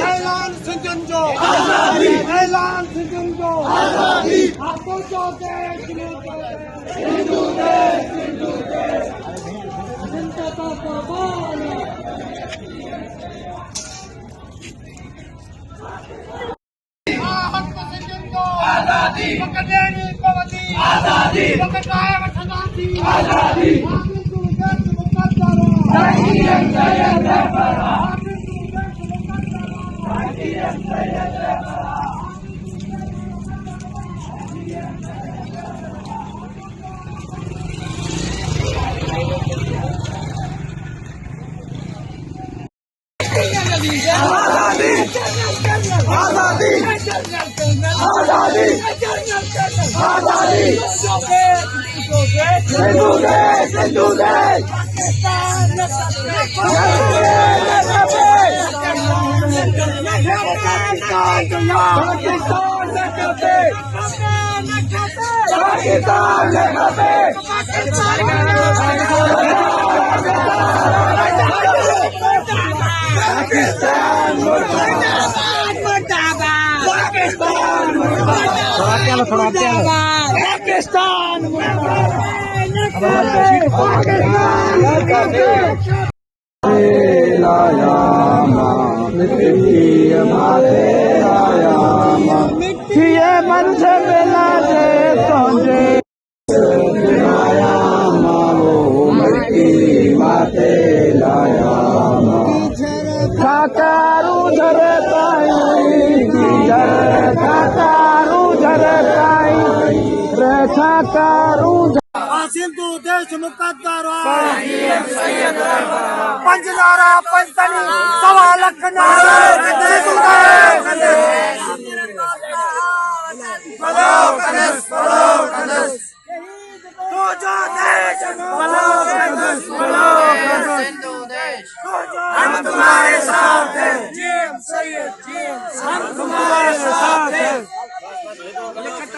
ऐलान सिंधन जो ऐलान सिंधन जो हाथों जो देश हिंदू देश हिंदू देश जनता का कुर्बान आजादी पकड़ने पवती आजादी पकड़ाए वठनाती आजादी आजादी आजादी आजादी हिंदू देश हिंदू देश मन से मिला दे तुझे माते लाया खातारू सिंधु देश मुकद्दर पंजनारा पंजतनी सवा लख हम तुम्हारे साथ हैं हम तुम्हारे साथ हैं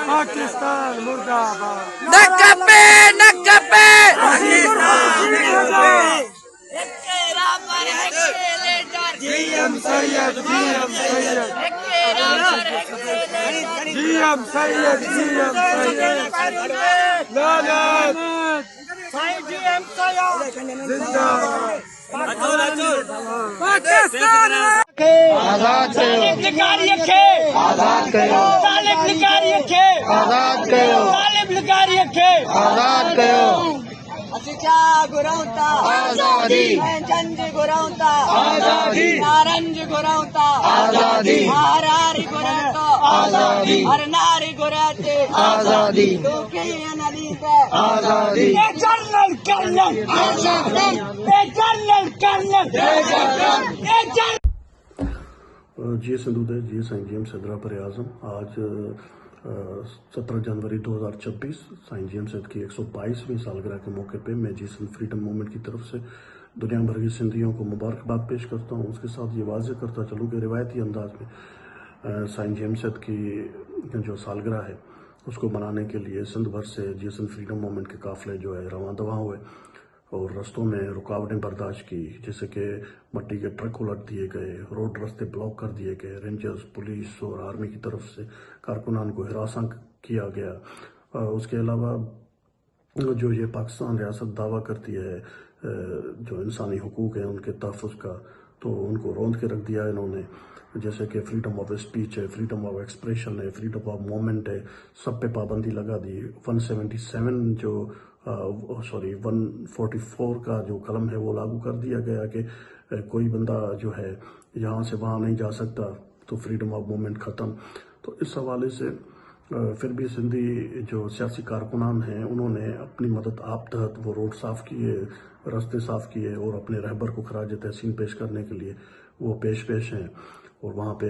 पाकिस्तान मुर्दाबाद नक्कबे नक्कबे GM Syed GM Syed GM Syed GM Syed लानत जीएम सैयद जिंदाबाद पाकिस्तान आजाद आजाद करो तालिब लिकारी रखे आजाद करो तालिब लिकारी रखे आजाद करो असिचा गुरौता आजादी जंज गुरौता आजादी नारंज गुरौता आजादी हारारी गुरौता आजादी हर नारी गुरौते आजादी दुखी अनलीते आजादी जनरल कर्नल आजादी जनरल कर्नल जी सिंधु देश जी साईं जी एम सदरा पर आजम आज 17 जनवरी 2026 साईं जी एम सद की 122वीं सालगिरह के मौके पे मैं जी सिंध फ्रीडम मूवमेंट की तरफ से दुनिया भर की सिंधियों को मुबारकबाद पेश करता हूँ। उसके साथ ये वाज़ेह करता चलूँ कि रिवायती अंदाज में साईं जी एम सद की जो सालगिरह है उसको मनाने के लिए सिंध भर से जी सिंध फ्रीडम मूवमेंट के काफिले जो है रवां दवा हुए और रस्तों में रुकावटें बर्दाश्त की, जैसे कि मट्टी के ट्रक उलट दिए गए, रोड रास्ते ब्लॉक कर दिए गए, रेंजर्स पुलिस और आर्मी की तरफ से कारकुनान को हिरासा किया गया। उसके अलावा जो ये पाकिस्तान रियासत दावा करती है जो इंसानी हुकूक है उनके तहफ़्फ़ुज़ का, तो उनको रौंद के रख दिया इन्होंने, जैसे कि फ्रीडम ऑफ स्पीच है, फ्रीडम ऑफ एक्सप्रेशन है, फ्रीडम ऑफ मूवमेंट है, सब पे पाबंदी लगा दी। 144 का जो कलम है वो लागू कर दिया गया कि कोई बंदा जो है यहाँ से वहाँ नहीं जा सकता, तो फ्रीडम ऑफ मूवमेंट ख़त्म। तो इस हवाले से फिर भी सिंधी जो सियासी कारकुनान हैं उन्होंने अपनी मदद आप तहत वो रोड साफ़ किए, रास्ते साफ़ किए और अपने रहबर को खराज तहसीन पेश करने के लिए वो पेश हैं और वहाँ पे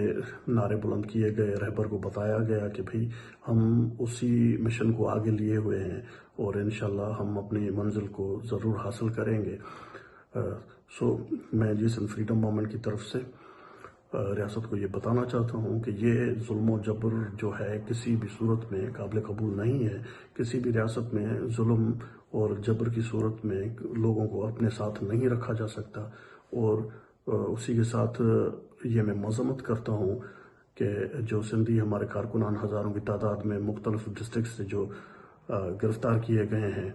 नारे बुलंद किए गए। रहबर को बताया गया कि भाई हम उसी मिशन को आगे लिए हुए हैं और इंशाल्लाह हम अपनी मंजिल को ज़रूर हासिल करेंगे। मैं जी सिंध फ्रीडम मूवमेंट की तरफ से रियासत को ये बताना चाहता हूँ कि ये जुल्म और जबर जो है किसी भी सूरत में काबिल कबूल नहीं है। किसी भी रियासत में जुल्म और जबर की सूरत में लोगों को अपने साथ नहीं रखा जा सकता اور اسی کے ساتھ یہ میں مذمت کرتا ہوں کہ جو سندھی ہمارے کارکنان ہزاروں کی تعداد میں مختلف ڈسٹرکٹ سے جو گرفتار کیے گئے ہیں،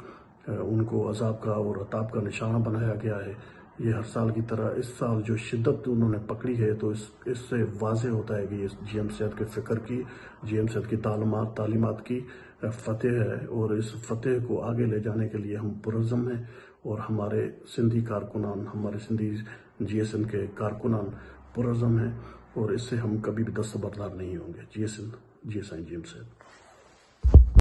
ان کو عذاب کا اور عطاب کا نشانہ بنایا گیا ہے۔ یہ ہر سال کی طرح اس سال جو شدت انہوں نے پکڑی ہے، تو اس سے واضح ہوتا ہے کہ یہ جی ایم صحت کے فکر کی، جی ایم صحت کی تعلیمات کی فتح ہے، اور اس فتح کو آگے لے جانے کے لیے ہم پرعزم ہیں، اور ہمارے سندھی کارکنان، ہمارے سندھی جی ایس این کے کارکنان پرعزم ہیں، اور اس سے ہم کبھی بھی دستبردار نہیں ہوں گے۔ G S N, G S I, G M صحت۔